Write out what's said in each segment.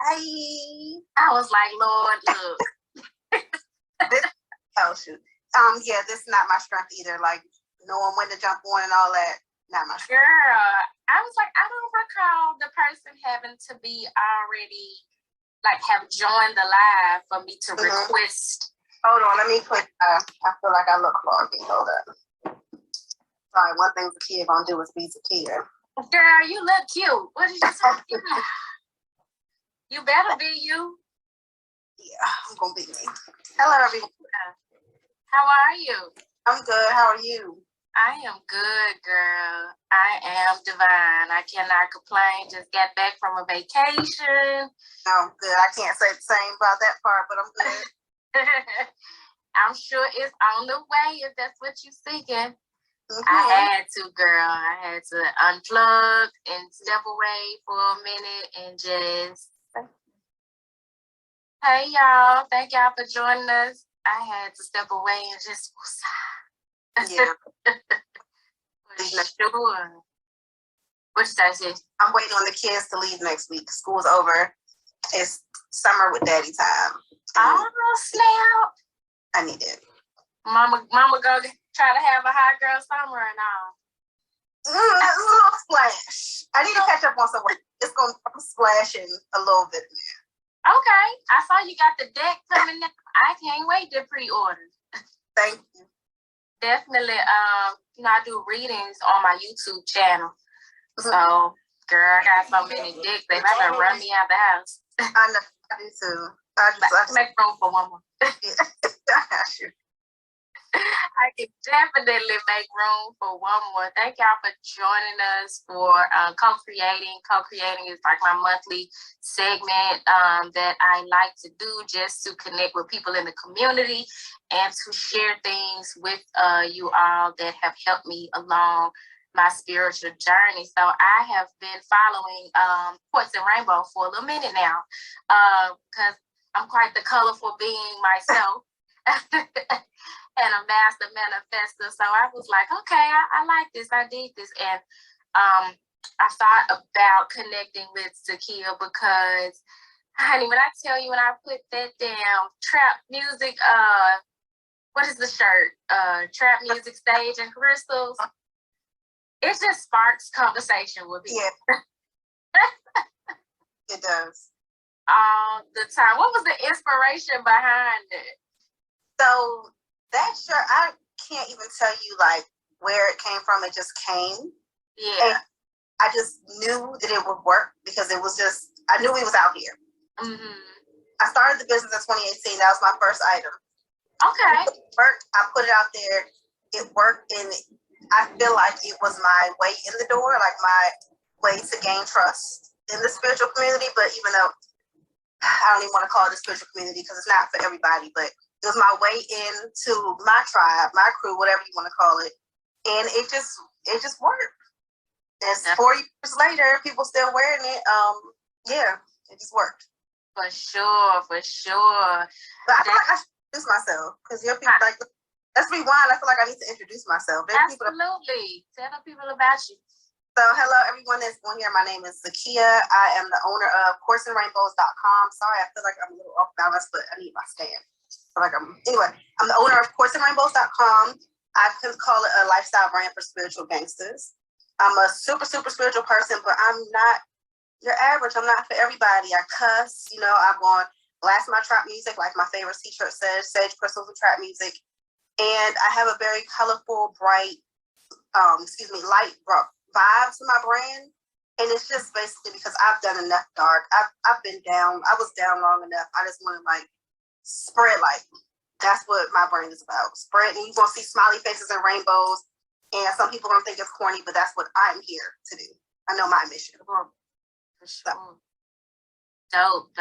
I was like, Lord, look. Oh shoot. Yeah, this is not my strength either. Like knowing when to jump on and all that. Not my strength. Girl, I was like, I don't recall the person having to be already like have joined the live for me to request. Hold on, let me put. I feel like I look foggy. Hold up. Sorry, one thing Zakia gonna do is be Zakia. Girl, you look cute. What did you say? You better be you. Yeah, I'm gonna be me. Hello, everyone. How are you? I'm good. How are you? I am good, girl. I am divine. I cannot complain. Just got back from a vacation. I'm good. I can't say the same about that part, but I'm good. I'm sure it's on the way if that's what you're seeking. I had to, girl. I had to unplug and step away for a minute and just, hey, y'all. Thank y'all for joining us. I had to step away and just, yeah. For sure. What should I say? I'm waiting on the kids to leave next week. School's over. It's summer with daddy time. Oh, snap. I need it. Mama go try to have a hot girl summer and all. A little splash. I need to catch up on some work. It's going to splash in a little bit. Okay. I saw you got the deck coming in. I can't wait to pre-order. Thank you. Definitely. I do readings on my YouTube channel. So, girl, I got so many decks. They might run me out the house. I know. I do too. I just make room for one more. I can definitely make room for one more. Thank y'all for joining us for co-creating. Co-creating is like my monthly segment that I like to do just to connect with people in the community and to share things with you all that have helped me along my spiritual journey. So I have been following Quartz and Rainbow for a little minute now because I'm quite the colorful being myself. And a master manifester. So I was like, okay, I like this. I did this. And I thought about connecting with Zakia because, honey, when I tell you, when I put that damn trap music, what is the shirt? Trap music stage and crystals. It just sparks conversation with people. Yeah. It does. All the time. What was the inspiration behind it? So that shirt, I can't even tell you like where it came from. It just came. Yeah. And I just knew that it would work because it was just, I knew it was out here. Mm-hmm. I started the business in 2018. That was my first item. Okay. It worked. I put it out there. It worked, and I feel like it was my way in the door, like my way to gain trust in the spiritual community. But even though I don't even want to call it a spiritual community because it's not for everybody, but it was my way into my tribe, my crew, whatever you want to call it. And it just worked. And 4 years later, people still wearing it. Yeah, it just worked. For sure. But I feel like I should introduce myself because people like, let's rewind. I feel like I need to introduce myself. Absolutely. Tell people about you. So hello, everyone that's on here. My name is Zakia. I am the owner of CourseandRainbows.com. Sorry, I feel like I'm a little off balance, but I need my stand. Anyway, I'm the owner of CourseandRainbows.com. I could call it a lifestyle brand for spiritual gangsters. I'm a super, super spiritual person, but I'm not your average. I'm not for everybody. I cuss, I'm going blast my trap music, like my favorite t-shirt says, Sage Crystals and Trap Music. And I have a very colorful, bright, light vibe to my brand. And it's just basically because I've done enough dark. I've been down. I was down long enough. I just want to spread light. That's what my brand is about. Spread, and you're going to see smiley faces and rainbows. And some people don't think it's corny, but that's what I'm here to do. I know my mission. For sure. Dope.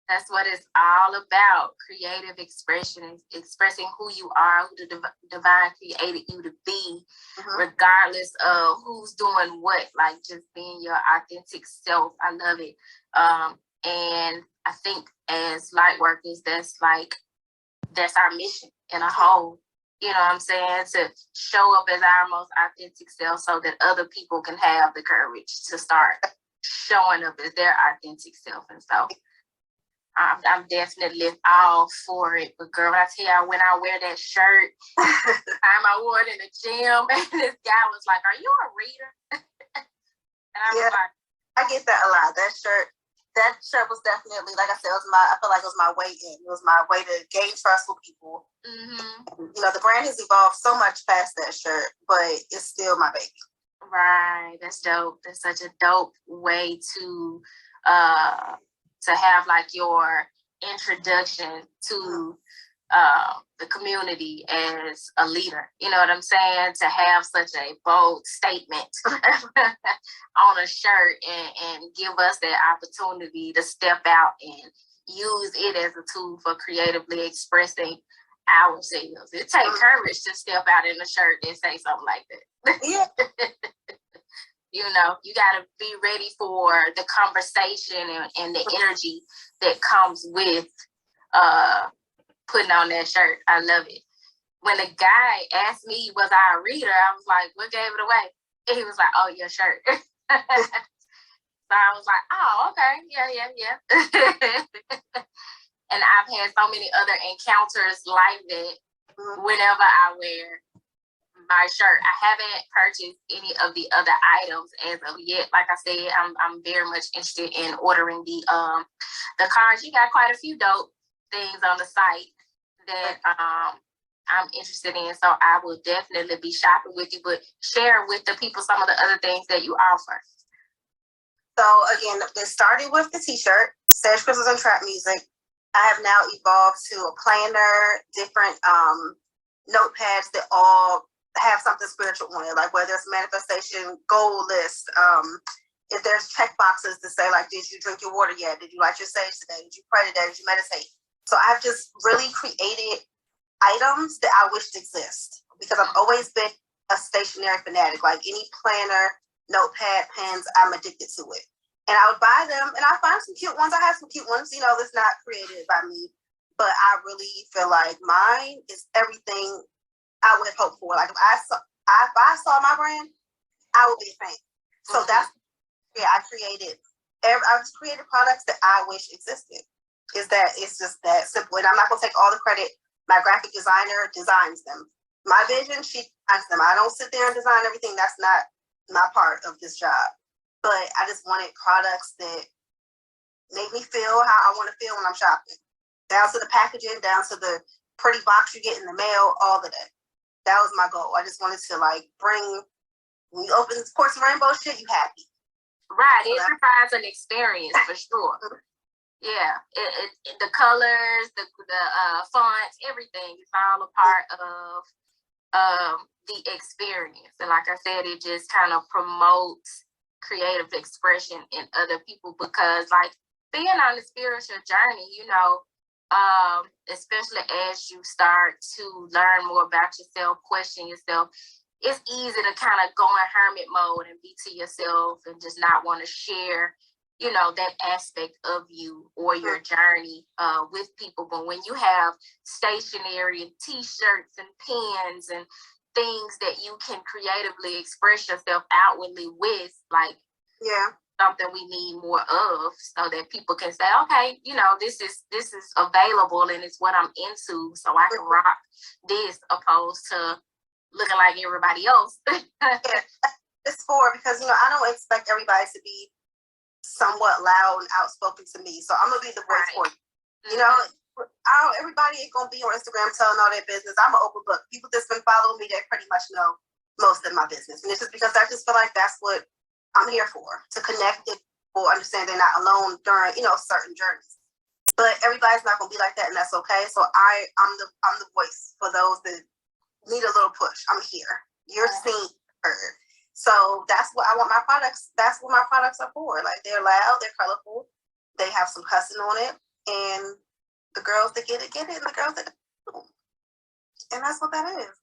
That's what it's all about. Creative expression, expressing who you are, who the divine created you to be, regardless of who's doing what, like just being your authentic self. I love it. And I think as light workers, that's our mission in a whole. You know what I'm saying? To show up as our most authentic self so that other people can have the courage to start showing up as their authentic self. And so I'm definitely all for it. But girl, I tell you, when I wear that shirt, I wore it in the gym, and this guy was like, "Are you a reader?" And I was like, I get that a lot. That shirt was definitely, like I said, I feel like it was my way in. It was my way to gain trust with people. Mm-hmm. You know, the brand has evolved so much past that shirt, but it's still my baby. Right. That's dope. That's such a dope way to have like your introduction to the community as a leader. You know what I'm saying? To have such a bold statement on a shirt and give us that opportunity to step out and use it as a tool for creatively expressing ourselves. It takes courage to step out in a shirt and say something like that. Yeah. You know, you got to be ready for the conversation and the energy that comes with putting on that shirt. I love it. When the guy asked me, was I a reader? I was like, what gave it away? And he was like, oh, your shirt. So I was like, oh, okay. Yeah. And I've had so many other encounters like that whenever I wear my shirt. I haven't purchased any of the other items as of yet. Like I said, I'm very much interested in ordering the cards. You got quite a few dope things on the site that I'm interested in. So I will definitely be shopping with you, but share with the people some of the other things that you offer. So again, it started with the t-shirt, Sage Crystals and Trap Music. I have now evolved to a planner, different notepads that all have something spiritual on it, like whether it's manifestation, goal list, if there's check boxes to say, like, did you drink your water yet? Did you light your sage today? Did you pray today? Did you meditate? So I've just really created items that I wish to exist, because I've always been a stationary fanatic. Like any planner, notepad, pens, I'm addicted to it. And I would buy them, and I find some cute ones. I have some cute ones, you know, that's not created by me. But I really feel like mine is everything I would hope for. Like if I saw my brand, I would be a fan. So that's, I just created products that I wish existed. It's just that simple. And I'm not gonna take all the credit. My graphic designer designs them. My vision, she designs them. I don't sit there and design everything. That's not my part of this job. But I just wanted products that make me feel how I want to feel when I'm shopping. Down to the packaging, down to the pretty box you get in the mail, all of that. That was my goal. I just wanted to like bring, when you open this Quartz and Rainbow shit, you happy. Right. It provides an experience for sure. Yeah. The colors, the fonts, everything is all a part of the experience. And like I said, it just kind of promotes creative expression in other people, because like being on the spiritual journey, you know, especially as you start to learn more about yourself, question yourself, it's easy to kind of go in hermit mode and be to yourself and just not want to share, you know, that aspect of you or your journey with people. But when you have stationery and t-shirts and pens and things that you can creatively express yourself outwardly with, like, something we need more of, so that people can say, okay, you know, this is available and it's what I'm into, so I can rock this, opposed to looking like everybody else. It's because, you know, I don't expect everybody to be somewhat loud and outspoken to me, so I'm gonna be the voice for you. You know, everybody ain't gonna be on Instagram telling all their business. I'm an open book. People that's been following me, they pretty much know most of my business, and it's just because I just feel like that's what I'm here for, to connect with people, understand they're not alone during, you know, certain journeys. But everybody's not gonna be like that, and that's okay. So I'm the voice for those that need a little push. I'm here. You're seen, heard. So that's what I want my products. That's what my products are for. Like, they're loud, they're colorful, they have some cussing on it, and the girls that get it, and the girls that don't. And that's what that is.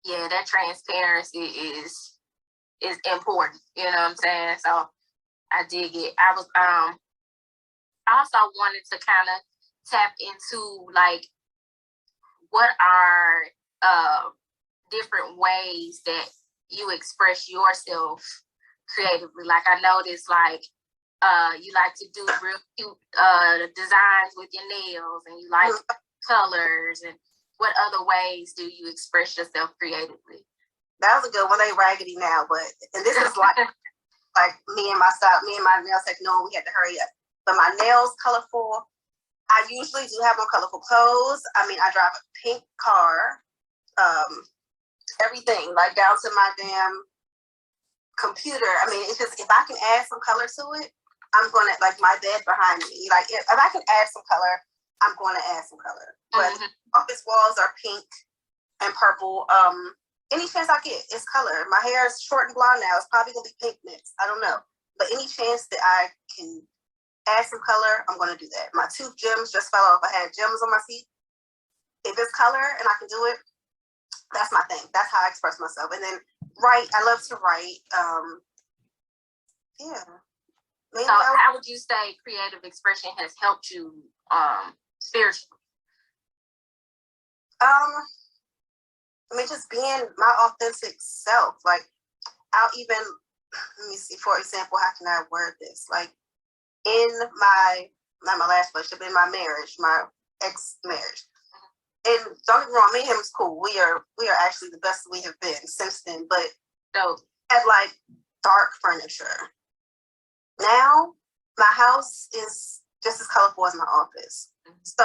Yeah, that transparency is important. You know what I'm saying? So I dig it. I was also wanted to kind of tap into like what are different ways that you express yourself creatively? Like I noticed, like you like to do real cute designs with your nails, and you like colors. And what other ways do you express yourself creatively? That was a good one. They raggedy now, and this is like me and my nail tech knowing we had to hurry up. But my nails colorful. I usually do have on colorful clothes. I mean, I drive a pink car. Everything, like down to my damn computer. I mean, it's just, if I can add some color to it, I'm going to, like my bed behind me. Like if I can add some color, I'm going to add some color. But office walls are pink and purple. Any chance I get, it's color. My hair is short and blonde now. It's probably going to be pink next. I don't know. But any chance that I can add some color, I'm going to do that. My tooth gems just fell off. I had gems on my teeth. If it's color and I can do it, that's my thing. That's how I express myself. And then write. I love to write. Yeah. So how would you say creative expression has helped you spiritually? I mean, just being my authentic self. Like, I'll even, let me see, for example, how can I word this? Like, in not my last relationship, in my marriage, my ex-marriage. And don't get me wrong, me and him is cool. We are actually the best we have been since then. But so had like dark furniture. Now my house is just as colorful as my office. So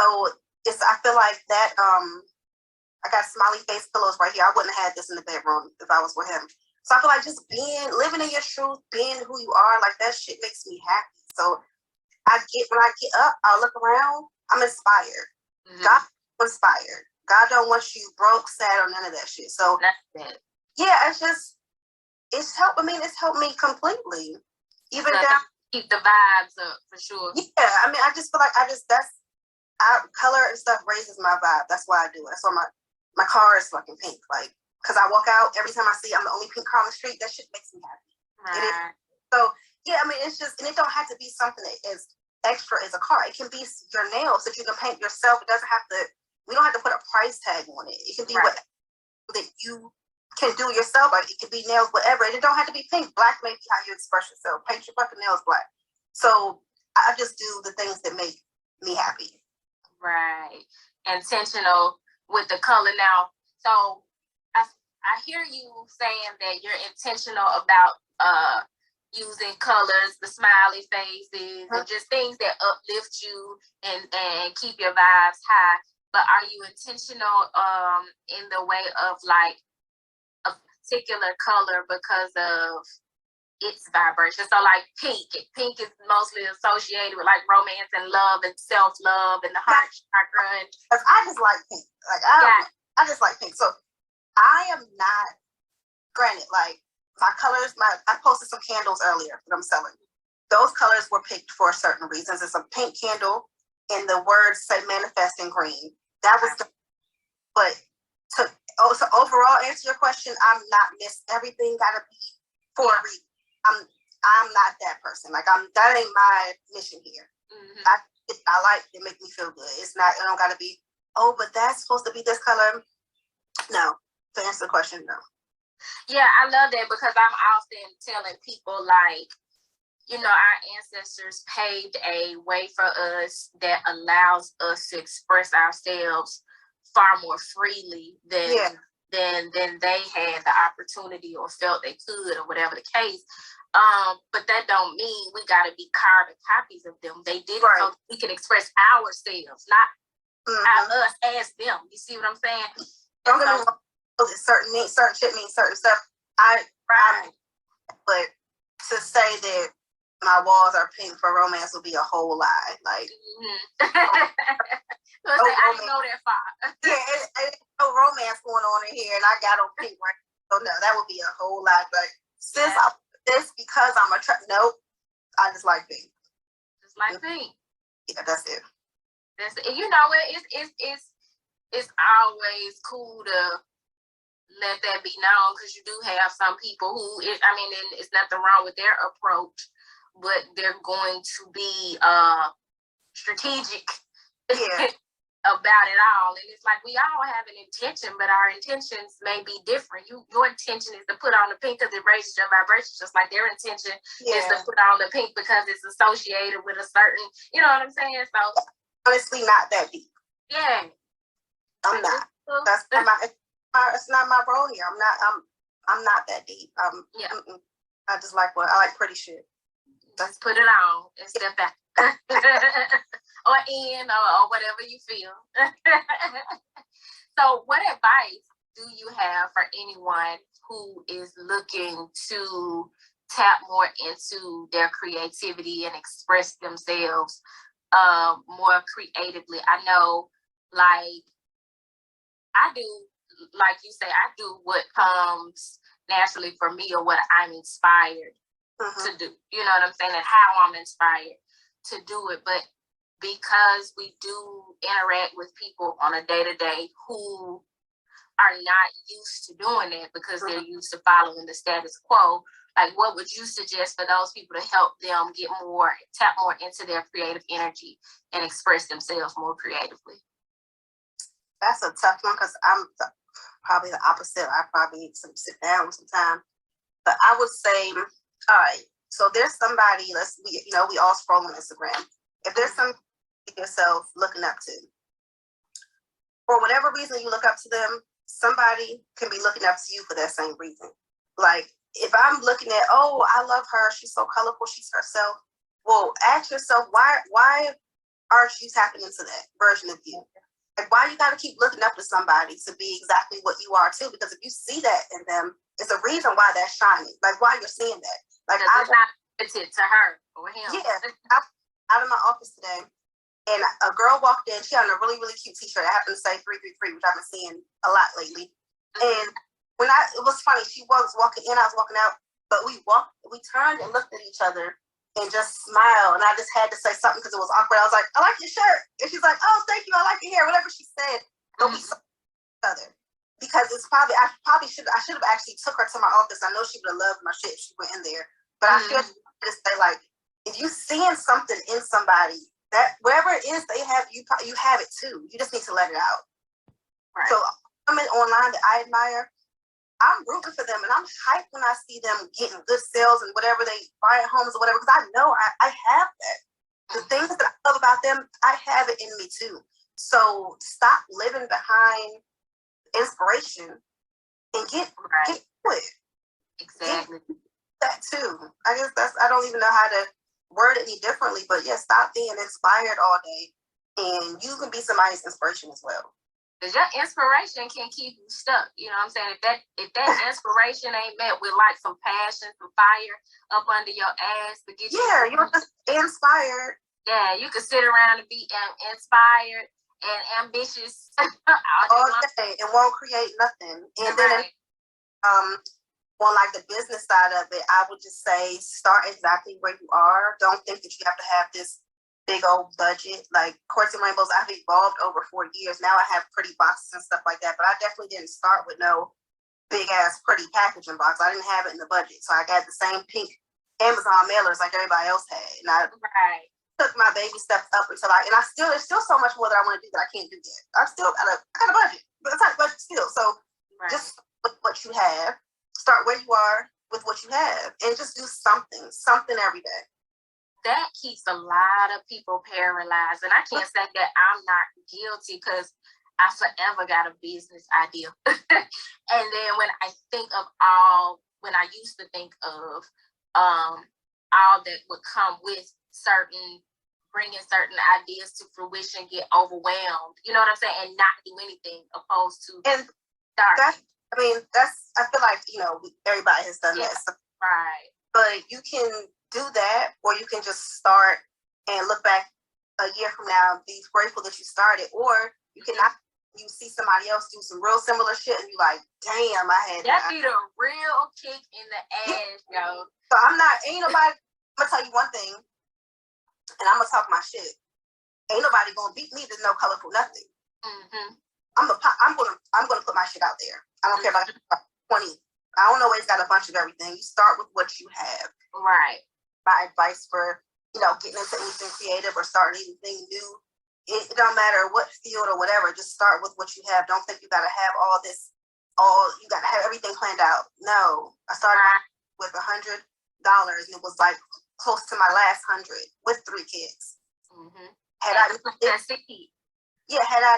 I feel like that I got smiley face pillows right here. I wouldn't have had this in the bedroom if I was with him. So I feel like just living in your truth, being who you are, like that shit makes me happy. So when I get up, I look around, I'm inspired. God inspired. God don't want you broke, sad, or none of that shit. So that's it. Yeah, it's helped. I mean, it's helped me completely. Even so down, keep the vibes up for sure. Yeah, I mean, I just feel like color and stuff raises my vibe. That's why I do it. So my car is fucking pink, like, because I walk out every time I see I'm the only pink car on the street. That shit makes me happy. Right. So yeah, I mean, it's just, and it don't have to be something that is extra as a car. It can be your nails that you can paint yourself. It doesn't have to. We don't have to put a price tag on it. It can be what that you can do yourself. Like it could be nails, whatever. And it don't have to be pink. Black may be how you express yourself. Paint your fucking nails black. So I just do the things that make me happy. Right. Intentional with the color now. So I hear you saying that you're intentional about using colors, the smiley faces, and just things that uplift you and keep your vibes high. But are you intentional in the way of like a particular color because of its vibration? So like pink is mostly associated with like romance and love and self-love and the heart chakra. Because I just like pink. Like I just like pink. So I am not, granted, like my colors, I posted some candles earlier that I'm selling. Those colors were picked for certain reasons. It's a pink candle and the words say manifest in green. That was so overall answer your question, I'm not everything gotta be for a reason. I'm not that person. Like that ain't my mission here. I like it, make me feel good. It's not, it don't gotta be, oh, but that's supposed to be this color. No. To answer the question, no. Yeah, I love that because I'm often telling people like, you know, our ancestors paved a way for us that allows us to express ourselves far more freely than they had the opportunity or felt they could or whatever the case. But that don't mean we gotta be carbon copies of them. They did it so we can express ourselves, not us as them. You see what I'm saying? Don't get me wrong. Certain shit means certain stuff. But to say that my walls are pink for romance would be a whole lie. Like, I didn't go that far. Ain't no romance going on in here, and I got on pink, right? So no, that would be a whole lot. But since this because I'm nope, I just like pink. Just like pink. Yeah, that's it. You know, it's always cool to let that be known because you do have some people who, I mean, and it's nothing wrong with their approach, but they're going to be strategic about it all. And it's like we all have an intention, but our intentions may be different. Your intention is to put on the pink because it raises your vibration, just like their intention is to put on the pink because it's associated with a certain, you know what I'm saying? So honestly, not that deep. Yeah. I'm not. That's it's not my role here. I'm not that deep. Yeah. I just like I like pretty shit. Let's put it on and step back. Or in or whatever you feel. So what advice do you have for anyone who is looking to tap more into their creativity and express themselves more creatively? I know, like, I do, like you say, I do what comes naturally for me or what I'm inspired to do. You know what I'm saying? And how I'm inspired to do it. But because we do interact with people on a day-to-day who are not used to doing it because they're used to following the status quo, like, what would you suggest for those people to help them tap more into their creative energy and express themselves more creatively? That's a tough one because I'm probably the opposite. I probably need to sit down sometime. But I would say, all right, so there's somebody, we all scroll on Instagram. If there's some yourself looking up to, for whatever reason you look up to them, somebody can be looking up to you for that same reason. Like, if I'm looking at, oh, I love her, she's so colorful, she's herself. Well, ask yourself, why aren't you tapping into that version of you? Like, why you got to keep looking up to somebody to be exactly what you are too? Because if you see that in them, it's a reason why that's shining. Like, why you're seeing that. Like, it's not limited to her or him. Yeah, I'm out of my office today, and a girl walked in. She had a really, really cute T-shirt. I happen to say 333, which I've been seeing a lot lately. And it was funny. She was walking in, I was walking out, but we turned and looked at each other and just smiled. And I just had to say something because it was awkward. I was like, I like your shirt. And she's like, oh, thank you. I like your hair. Whatever she said. But we saw each other. Because I should have actually took her to my office. I know she would have loved my shit if she went in there. But I should just say, like, if you seeing something in somebody, that wherever it is they have, you have it too. You just need to let it out. Right. So women online that I admire, I'm rooting for them, and I'm hyped when I see them getting good sales and whatever they buy at homes or whatever, because I know I have that. The things that I love about them, I have it in me too. So stop living behind inspiration and get to it. Exactly. That too. I guess I don't even know how to word it any differently, but yeah, stop being inspired all day, and you can be somebody's inspiration as well. Because your inspiration can keep you stuck. You know what I'm saying? If that inspiration ain't met with like some passion, some fire up under your ass to get you. Yeah, you're just inspired. Yeah, you can sit around and be inspired and ambitious all day and won't create nothing. And then on like the business side of it, I would just say start exactly where you are. Don't think that you have to have this big old budget. Like Quartz and Rainbows, I've evolved over 4 years. Now I have pretty boxes and stuff like that, but I definitely didn't start with no big ass pretty packaging box. I didn't have it in the budget. So I got the same pink Amazon mailers like everybody else had. And I took my baby steps up until there's still so much more that I want to do that I can't do yet. I got a budget, but it's not a budget still. So just with what you have, start where you are with what you have, and just do something every day. That keeps a lot of people paralyzed. And I can't say that I'm not guilty because I forever got a business idea. And then when I used to think of all that would come with bringing certain ideas to fruition, get overwhelmed, you know what I'm saying, and not do anything opposed to starting. I feel like, everybody has done that. So, right. But you can do that, or you can just start and look back a year from now and be grateful that you started, or you cannot. You see somebody else do some real similar shit, and you like, damn, I had that. That be the real kick in the ass, yo. So ain't nobody. I'm gonna tell you one thing, and I'm gonna talk my shit. Ain't nobody gonna beat me to no colorful nothing. Mm-hmm. I'm gonna put my shit out there. I don't care about 20. I don't always got a bunch of everything. You start with what you have. Right. My advice for, getting into anything creative or starting anything new, it don't matter what field or whatever, just start with what you have. Don't think you got to have you got to have everything planned out. No, I started with $100 and it was like close to my last 100 with 3 kids. Mm-hmm. Had I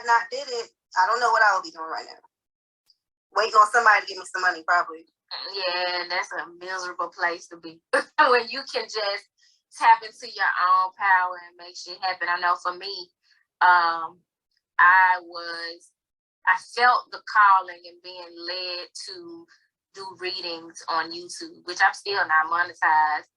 not did it, I don't know what I would be doing right now. Waiting on somebody to give me some money, probably. Yeah, that's a miserable place to be. When you can just tap into your own power and make shit happen. I know for me, I felt the calling and being led to do readings on YouTube, which I'm still not monetized,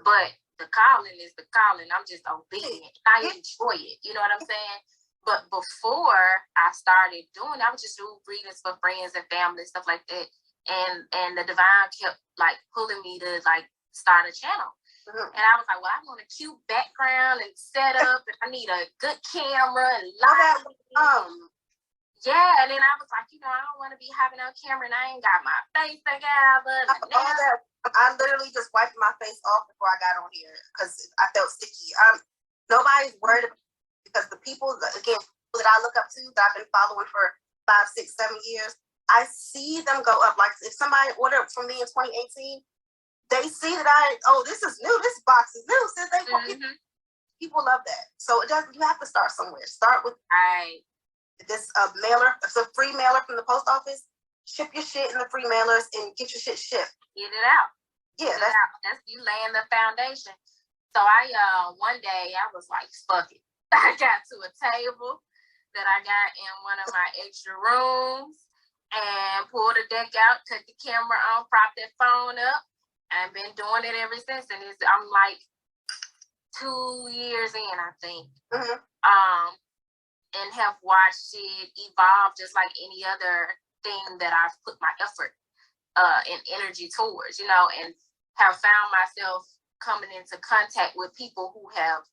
but the calling is the calling. I'm just obedient. I enjoy it. You know what I'm saying? But before I started doing, I would just do readings for friends and family, stuff like that. And the divine kept like pulling me to like start a channel. Mm-hmm. And I was like, well, I want a cute background and setup, and I need a good camera and lighting. Yeah, and then I was like, I don't want to be having on camera and I ain't got my face together. I literally just wiped my face off before I got on here because I felt sticky. Nobody's worried about it because the people that I look up to, that I've been following for 5, 6, 7 years, I see them go up. Like if somebody ordered from me in 2018, they see that this is new. This box is new. So people love that. So it doesn't. You have to start somewhere. Start with this mailer. It's a free mailer from the post office. Ship your shit in the free mailers and get your shit shipped. Get it out. Yeah, that's you laying the foundation. So I one day I was like, fuck it. I got to a table that I got in one of my extra rooms and pulled the deck out, cut the camera on, propped that phone up. I've been doing it ever since, and I'm like 2 years in, I think. Mm-hmm. And have watched it evolve just like any other thing that I've put my effort and energy towards, and have found myself coming into contact with people who have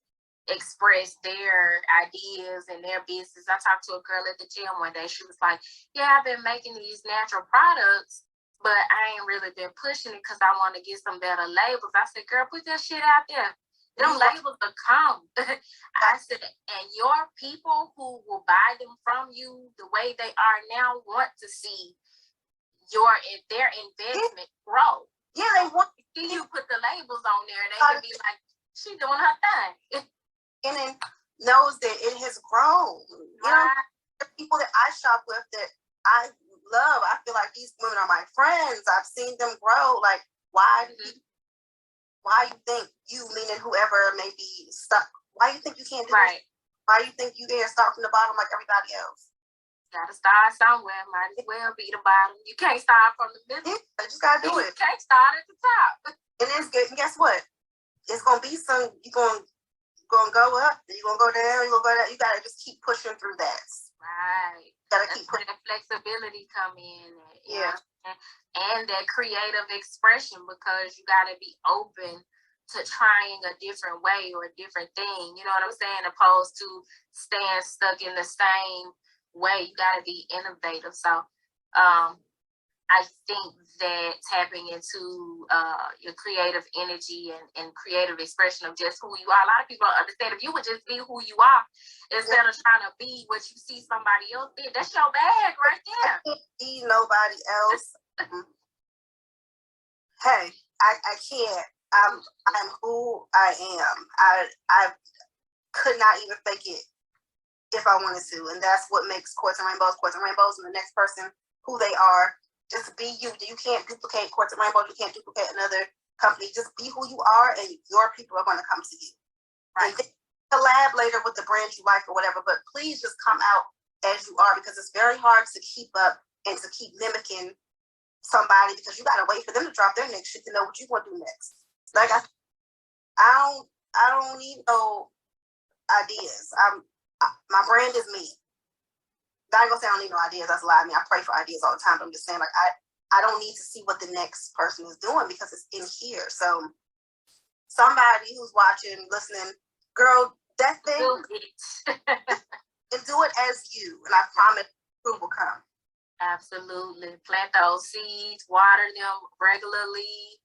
expressed their ideas and their business. I talked to a girl at the gym one day. She was like, yeah, I've been making these natural products, but I ain't really been pushing it because I want to get some better labels. I said, girl, put that shit out there. Them labels will come. I said, and your people who will buy them from you the way they are now want to see their investment grow. Yeah, they want to see you put the labels on there and they can be like, she doing her thing. And then knows that it has grown. The people that I shop with that I love, I feel like these women are my friends. I've seen them grow. Like, why you think you, meaning whoever may be stuck, why you think you can't do it? Why you think you can't start from the bottom like everybody else? Gotta start somewhere. Might as well be the bottom. You can't start from the middle. You just gotta do it. You can't start at the top. And it's good. And guess what? It's gonna be you're gonna go up, you're gonna go down, you're gonna go down. You gotta just keep pushing through that. Right. Gotta keep pushing. That flexibility come in. Yeah. And that creative expression, because you gotta be open to trying a different way or a different thing. You know what I'm saying? Opposed to staying stuck in the same way. You gotta be innovative. So I think that tapping into your creative energy and creative expression of just who you are. A lot of people don't understand if you would just be who you are instead of trying to be what you see somebody else be. That's your bag right there. I can't be nobody else. Hey, I can't. I'm who I am. I could not even fake it if I wanted to, and that's what makes Quartz and Rainbows, and the next person who they are. Just be you. You can't duplicate Quartz and Rainbows. You can't duplicate another company. Just be who you are, and your people are going to come to you. Right. And collab later with the brand you like or whatever, but please just come out as you are, because it's very hard to keep up and to keep mimicking somebody, because you got to wait for them to drop their next shit to know what you want to do next. Like I don't need no ideas. My brand is me. I ain't gonna say I don't need no ideas. That's a lie. I mean, I pray for ideas all the time. But I'm just saying, like, I don't need to see what the next person is doing because it's in here. So somebody who's watching, listening, girl, that thing, and do it as you. And I promise fruit will come. Absolutely. Plant those seeds, water them regularly,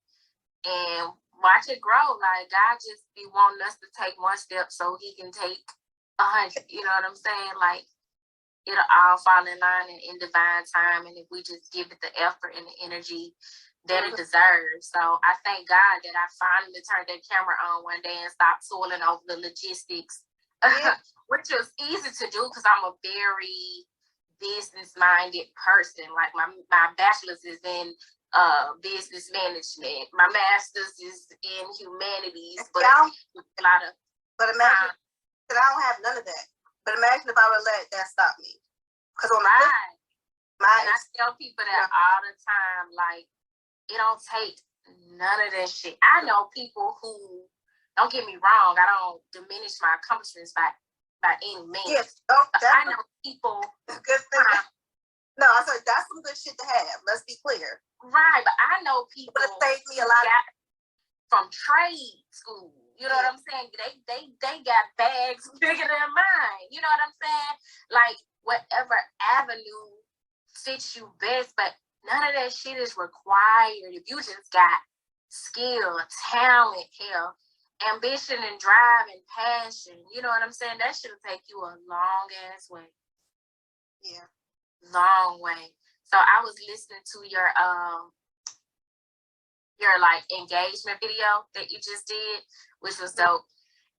and watch it grow. Like, God just be wanting us to take one step so he can take 100. You know what I'm saying? Like, it'll all fall in line and in divine time, and if we just give it the effort and the energy that it deserves. So I thank God that I finally turned that camera on one day and stopped toiling over the logistics, which was easy to do because I'm a very business-minded person. Like my bachelor's is in business management. My master's is in humanities, but a lot of. But imagine that I don't have none of that. But imagine if I would let that stop me. Because on I tell people that all the time, like, it don't take none of that shit. I know people who, don't get me wrong, I don't diminish my accomplishments by any means. Yes, I know people. Good thing. No, I said that's some good shit to have. Let's be clear. Right, but I know people that saved me a lot from trade school. You know what I'm saying? They got bags bigger than mine. You know what I'm saying? Like, whatever avenue fits you best, but none of that shit is required. If you just got skill, talent, hell, ambition and drive and passion, you know what I'm saying? That should take you a long ass way. Yeah. Long way. So I was listening to your like engagement video that you just did, which was dope.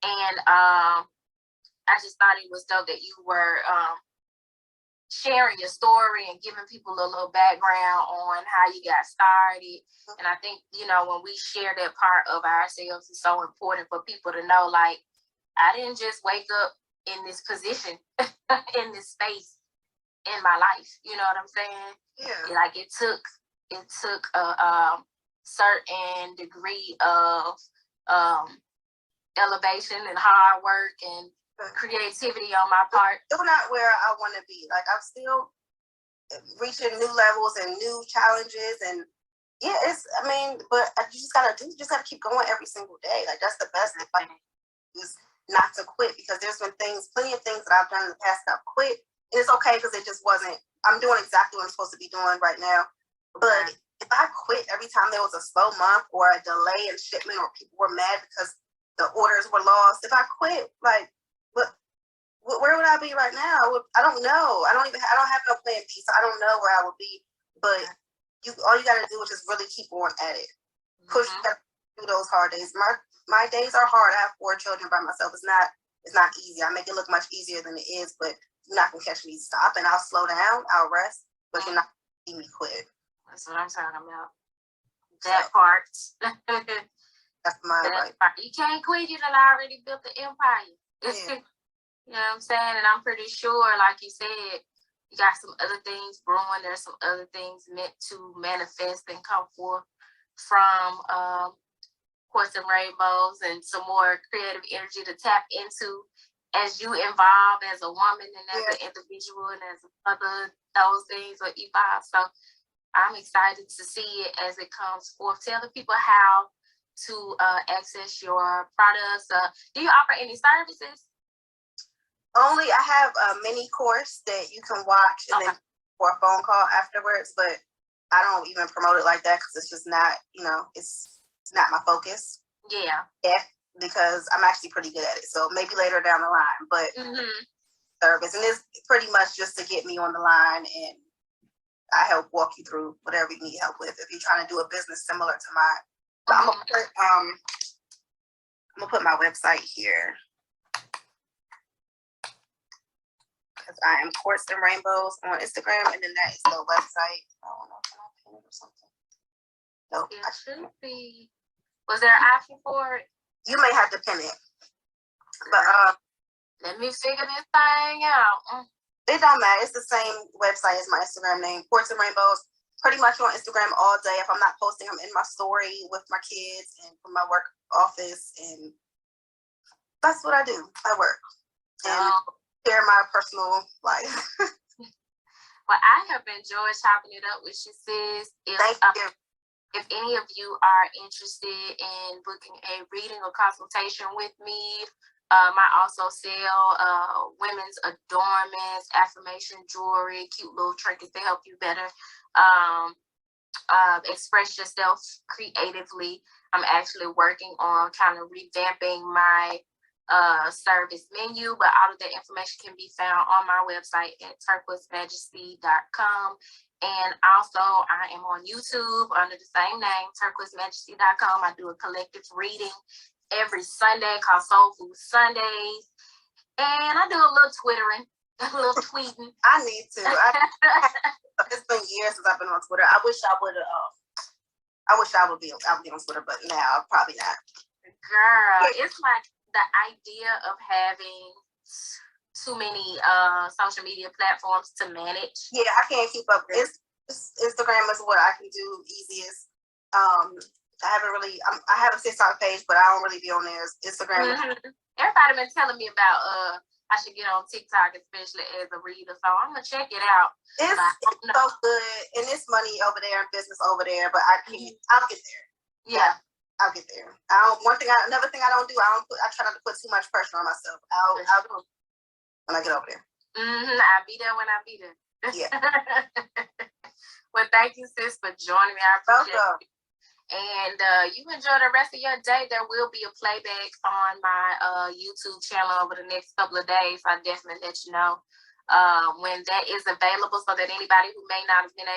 And I just thought it was dope that you were sharing your story and giving people a little background on how you got started. And I think, you know, when we share that part of ourselves, it's so important for people to know, like, I didn't just wake up in this position, in this space in my life. You know what I'm saying? Yeah. Like, it took a certain degree of elevation and hard work and creativity on my part. Still not where I want to be. Like, I'm still reaching new levels and new challenges, and but you just gotta keep going every single day. Like, that's the best thing. Like, is not to quit, because there's been plenty of things that I've done in the past that I've quit, and it's okay because it just wasn't. I'm doing exactly what I'm supposed to be doing right now, but if I quit every time there was a slow month or a delay in shipment, or people were mad because the orders were lost, if I quit, like, where would I be right now? I don't know. I don't have no plan B, so I don't know where I would be. But all you got to do is just really keep on at it. Push through those hard days. My days are hard. I have 4 children by myself. It's not easy. I make it look much easier than it is, but you're not gonna catch me stopping. I'll slow down. I'll rest, but you're not gonna see me quit. That's what I'm talking about. That part. That's my advice. You can't quit. You done already built the empire. Yeah. You know what I'm saying? And I'm pretty sure, like you said, you got some other things brewing. There's some other things meant to manifest and come forth from Quartz and Rainbows, and some more creative energy to tap into as you evolve as a woman and as an individual and as other those things will evolve. So I'm excited to see it as it comes forth. Tell the people how to access your products. Do you offer any services? Only I have a mini course that you can watch and then for a phone call afterwards, but I don't even promote it like that because it's just not, it's not my focus. Yeah. Because I'm actually pretty good at it. So maybe later down the line, but service. And it's pretty much just to get me on the line, and I help walk you through whatever you need help with. If you're trying to do a business similar to mine. But I'm gonna put my website here. Because I am Quartz and Rainbows on Instagram, and then that is the website. I don't know, can I pin it or something? Nope. It should be. Was there an option for it? You may have to pin it. But let me figure this thing out. It don't matter. It's the same website as my Instagram name, Quartz and Rainbows. Pretty much on Instagram all day. If I'm not posting, I'm in my story with my kids and from my work office, and that's what I do. I work and share my personal life. Well, I have enjoyed chopping it up with you, sis. If any of you are interested in booking a reading or consultation with me, I also sell women's adornments, affirmation jewelry, cute little trinkets to help you better express yourself creatively. I'm actually working on kind of revamping my service menu, but all of that information can be found on my website at turquoisemajesty.com. And also, I am on YouTube under the same name, turquoisemajesty.com. I do a collective reading every Sunday called Soul Food Sundays. And I do a little twittering, a little tweeting. I need to. It's been years since I've been on Twitter. I wish I would be on Twitter, but now probably not. Girl, it's like the idea of having too many social media platforms to manage. Yeah, I can't keep up. Instagram is what I can do easiest. I have a TikTok page, but I don't really be on there. Instagram. Mm-hmm. Everybody been telling me about I should get on TikTok, especially as a reader. So I'm gonna check it out. It's so good, and it's money over there and business over there. But I can't. Mm-hmm. I'll get there. Yeah. I'll get there. Another thing I don't do. I try not to put too much pressure on myself. I'll do it when I get over there. Mm-hmm. I'll be there when I be there. Yeah. Well, thank you, sis, for joining me. I appreciate it. And you enjoy the rest of your day. There will be a playback on my YouTube channel over the next couple of days. I definitely let you know when that is available, so that anybody who may not have been